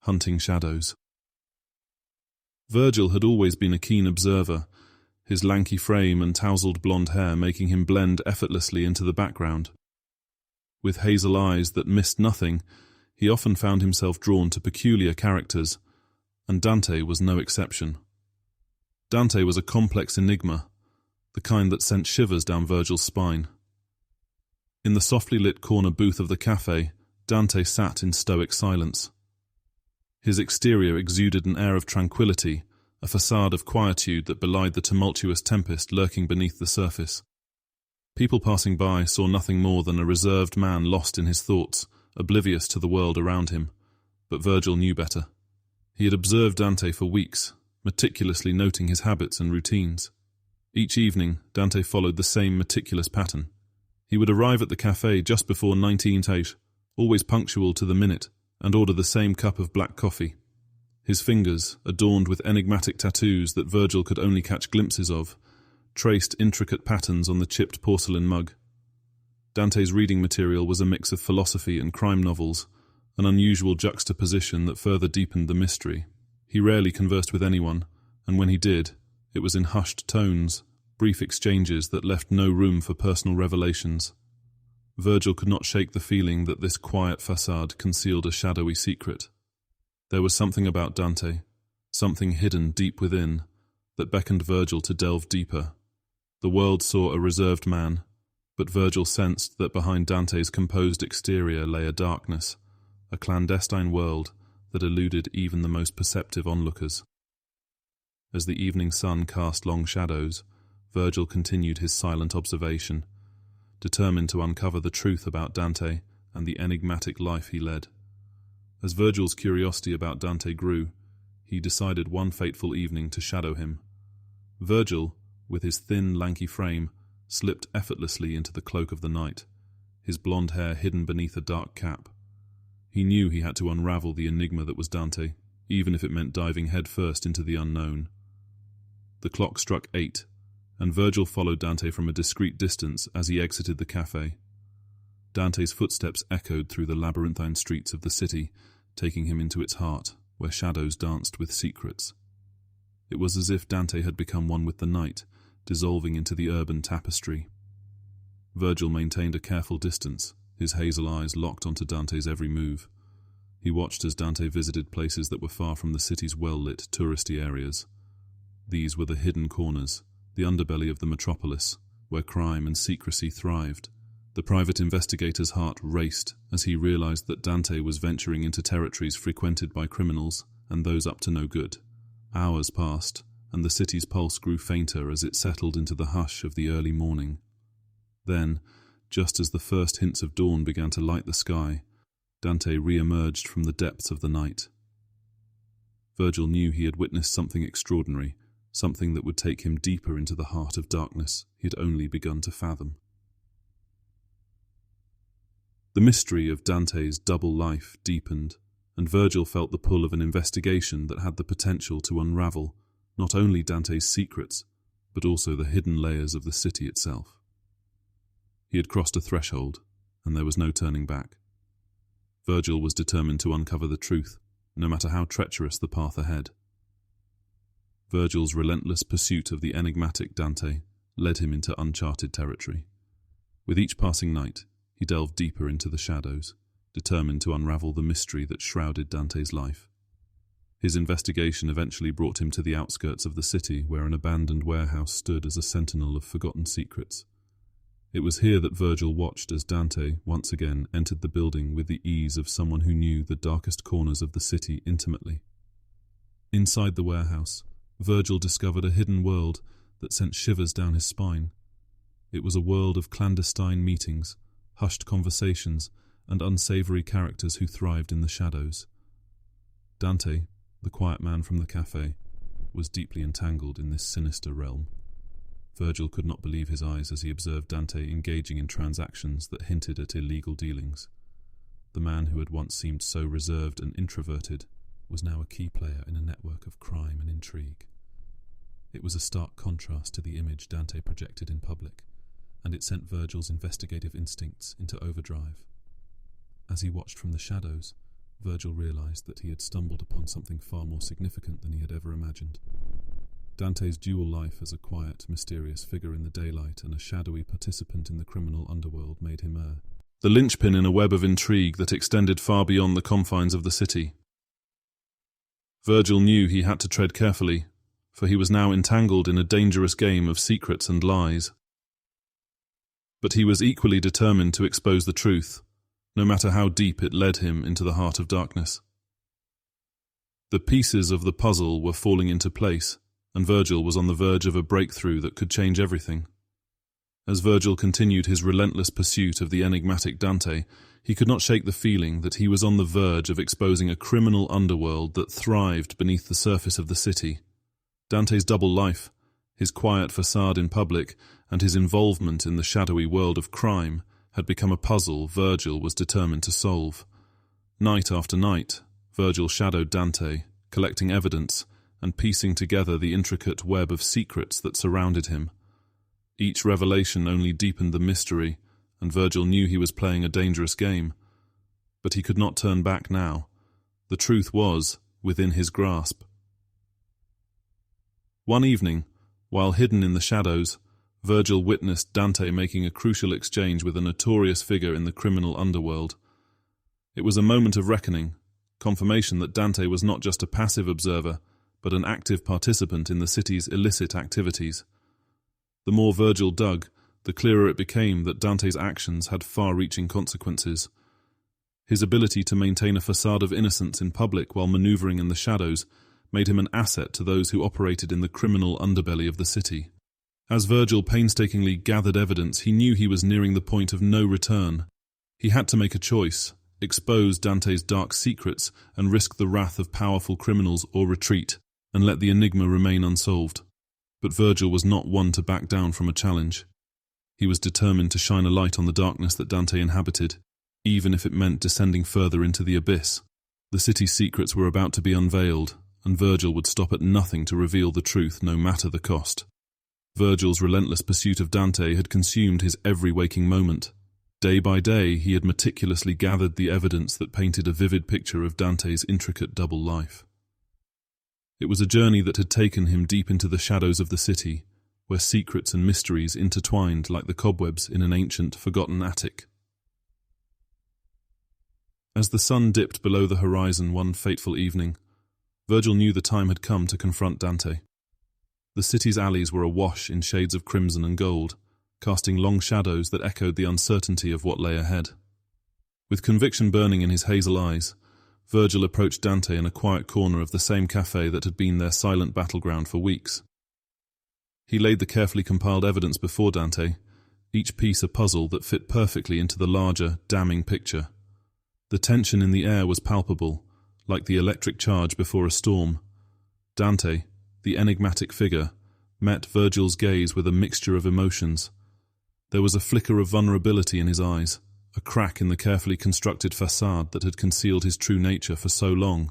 hunting shadows. Virgil had always been a keen observer, his lanky frame and tousled blonde hair making him blend effortlessly into the background. With hazel eyes that missed nothing, he often found himself drawn to peculiar characters, and Dante was no exception. Dante was a complex enigma, the kind that sent shivers down Virgil's spine. In the softly lit corner booth of the cafe, Dante sat in stoic silence. His exterior exuded an air of tranquility, a facade of quietude that belied the tumultuous tempest lurking beneath the surface. People passing by saw nothing more than a reserved man lost in his thoughts, oblivious to the world around him. But Virgil knew better. He had observed Dante for weeks, meticulously noting his habits and routines. Each evening, Dante followed the same meticulous pattern. He would arrive at the cafe just before 19:08, always punctual to the minute, and order the same cup of black coffee. His fingers, adorned with enigmatic tattoos that Virgil could only catch glimpses of, traced intricate patterns on the chipped porcelain mug. Dante's reading material was a mix of philosophy and crime novels, an unusual juxtaposition that further deepened the mystery. He rarely conversed with anyone, and when he did, it was in hushed tones, brief exchanges that left no room for personal revelations. Virgil could not shake the feeling that this quiet facade concealed a shadowy secret. There was something about Dante, something hidden deep within, that beckoned Virgil to delve deeper. The world saw a reserved man, but Virgil sensed that behind Dante's composed exterior lay a darkness, a clandestine world that eluded even the most perceptive onlookers. As the evening sun cast long shadows, Virgil continued his silent observation, determined to uncover the truth about Dante and the enigmatic life he led. As Virgil's curiosity about Dante grew, he decided one fateful evening to shadow him. Virgil, with his thin, lanky frame, slipped effortlessly into the cloak of the night, his blonde hair hidden beneath a dark cap. He knew he had to unravel the enigma that was Dante, even if it meant diving headfirst into the unknown. The clock struck 8, and Virgil followed Dante from a discreet distance as he exited the cafe. Dante's footsteps echoed through the labyrinthine streets of the city, taking him into its heart, where shadows danced with secrets. It was as if Dante had become one with the night, dissolving into the urban tapestry. Virgil maintained a careful distance, his hazel eyes locked onto Dante's every move. He watched as Dante visited places that were far from the city's well-lit touristy areas. These were the hidden corners, the underbelly of the metropolis, where crime and secrecy thrived. The private investigator's heart raced as he realized that Dante was venturing into territories frequented by criminals and those up to no good. Hours passed, and the city's pulse grew fainter as it settled into the hush of the early morning. Then, just as the first hints of dawn began to light the sky, Dante re-emerged from the depths of the night. Virgil knew he had witnessed something extraordinary, something that would take him deeper into the heart of darkness he had only begun to fathom. The mystery of Dante's double life deepened, and Virgil felt the pull of an investigation that had the potential to unravel not only Dante's secrets, but also the hidden layers of the city itself. He had crossed a threshold, and there was no turning back. Virgil was determined to uncover the truth, no matter how treacherous the path ahead. Virgil's relentless pursuit of the enigmatic Dante led him into uncharted territory. With each passing night, he delved deeper into the shadows, determined to unravel the mystery that shrouded Dante's life. His investigation eventually brought him to the outskirts of the city, where an abandoned warehouse stood as a sentinel of forgotten secrets. It was here that Virgil watched as Dante once again entered the building with the ease of someone who knew the darkest corners of the city intimately. Inside the warehouse, Virgil discovered a hidden world that sent shivers down his spine. It was a world of clandestine meetings, hushed conversations, and unsavory characters who thrived in the shadows. Dante, the quiet man from the cafe, was deeply entangled in this sinister realm. Virgil could not believe his eyes as he observed Dante engaging in transactions that hinted at illegal dealings. The man who had once seemed so reserved and introverted was now a key player in a network of crime and intrigue. It was a stark contrast to the image Dante projected in public, and it sent Virgil's investigative instincts into overdrive. As he watched from the shadows, Virgil realized that he had stumbled upon something far more significant than he had ever imagined. Dante's dual life as a quiet, mysterious figure in the daylight and a shadowy participant in the criminal underworld made him the linchpin in a web of intrigue that extended far beyond the confines of the city. Virgil knew he had to tread carefully, for he was now entangled in a dangerous game of secrets and lies. But he was equally determined to expose the truth, no matter how deep it led him into the heart of darkness. The pieces of the puzzle were falling into place, and Virgil was on the verge of a breakthrough that could change everything. As Virgil continued his relentless pursuit of the enigmatic Dante, he could not shake the feeling that he was on the verge of exposing a criminal underworld that thrived beneath the surface of the city. Dante's double life, his quiet facade in public, and his involvement in the shadowy world of crime had become a puzzle Virgil was determined to solve. Night after night, Virgil shadowed Dante, collecting evidence and piecing together the intricate web of secrets that surrounded him. Each revelation only deepened the mystery, and Virgil knew he was playing a dangerous game. But he could not turn back now. The truth was within his grasp. One evening, while hidden in the shadows, Virgil witnessed Dante making a crucial exchange with a notorious figure in the criminal underworld. It was a moment of reckoning, confirmation that Dante was not just a passive observer, but an active participant in the city's illicit activities. The more Virgil dug, the clearer it became that Dante's actions had far-reaching consequences. His ability to maintain a facade of innocence in public while maneuvering in the shadows made him an asset to those who operated in the criminal underbelly of the city. As Virgil painstakingly gathered evidence, he knew he was nearing the point of no return. He had to make a choice: expose Dante's dark secrets and risk the wrath of powerful criminals, or retreat and let the enigma remain unsolved. But Virgil was not one to back down from a challenge. He was determined to shine a light on the darkness that Dante inhabited, even if it meant descending further into the abyss. The city's secrets were about to be unveiled, and Virgil would stop at nothing to reveal the truth, no matter the cost. Virgil's relentless pursuit of Dante had consumed his every waking moment. Day by day, he had meticulously gathered the evidence that painted a vivid picture of Dante's intricate double life. It was a journey that had taken him deep into the shadows of the city, where secrets and mysteries intertwined like the cobwebs in an ancient, forgotten attic. As the sun dipped below the horizon one fateful evening, Virgil knew the time had come to confront Dante. The city's alleys were awash in shades of crimson and gold, casting long shadows that echoed the uncertainty of what lay ahead. With conviction burning in his hazel eyes, Virgil approached Dante in a quiet corner of the same cafe that had been their silent battleground for weeks. He laid the carefully compiled evidence before Dante, each piece a puzzle that fit perfectly into the larger, damning picture. The tension in the air was palpable, like the electric charge before a storm. Dante, the enigmatic figure, met Virgil's gaze with a mixture of emotions. There was a flicker of vulnerability in his eyes, a crack in the carefully constructed facade that had concealed his true nature for so long.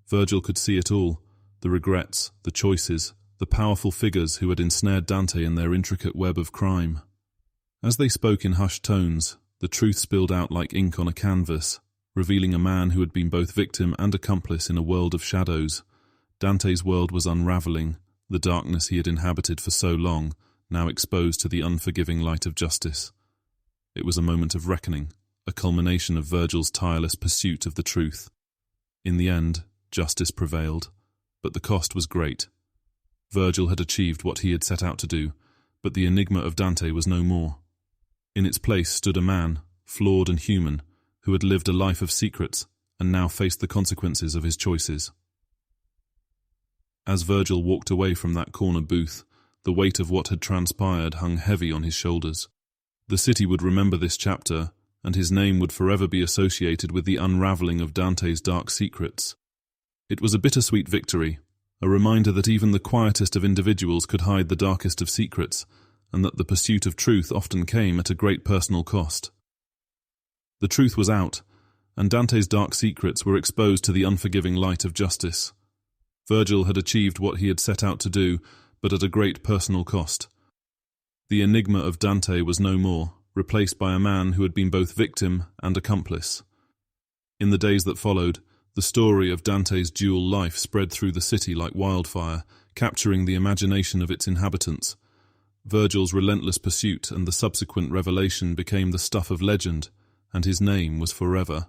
Virgil could see it all: the regrets, the choices, the powerful figures who had ensnared Dante in their intricate web of crime. As they spoke in hushed tones, the truth spilled out like ink on a canvas, revealing a man who had been both victim and accomplice in a world of shadows. Dante's world was unraveling, the darkness he had inhabited for so long, now exposed to the unforgiving light of justice. It was a moment of reckoning, a culmination of Virgil's tireless pursuit of the truth. In the end, justice prevailed, but the cost was great. Virgil had achieved what he had set out to do, but the enigma of Dante was no more. In its place stood a man, flawed and human, who had lived a life of secrets and now faced the consequences of his choices. As Virgil walked away from that corner booth, the weight of what had transpired hung heavy on his shoulders. The city would remember this chapter, and his name would forever be associated with the unraveling of Dante's dark secrets. It was a bittersweet victory, a reminder that even the quietest of individuals could hide the darkest of secrets, and that the pursuit of truth often came at a great personal cost. The truth was out, and Dante's dark secrets were exposed to the unforgiving light of justice. Virgil had achieved what he had set out to do, but at a great personal cost. The enigma of Dante was no more, replaced by a man who had been both victim and accomplice. In the days that followed, the story of Dante's dual life spread through the city like wildfire, capturing the imagination of its inhabitants. Virgil's relentless pursuit and the subsequent revelation became the stuff of legend, and his name was forever.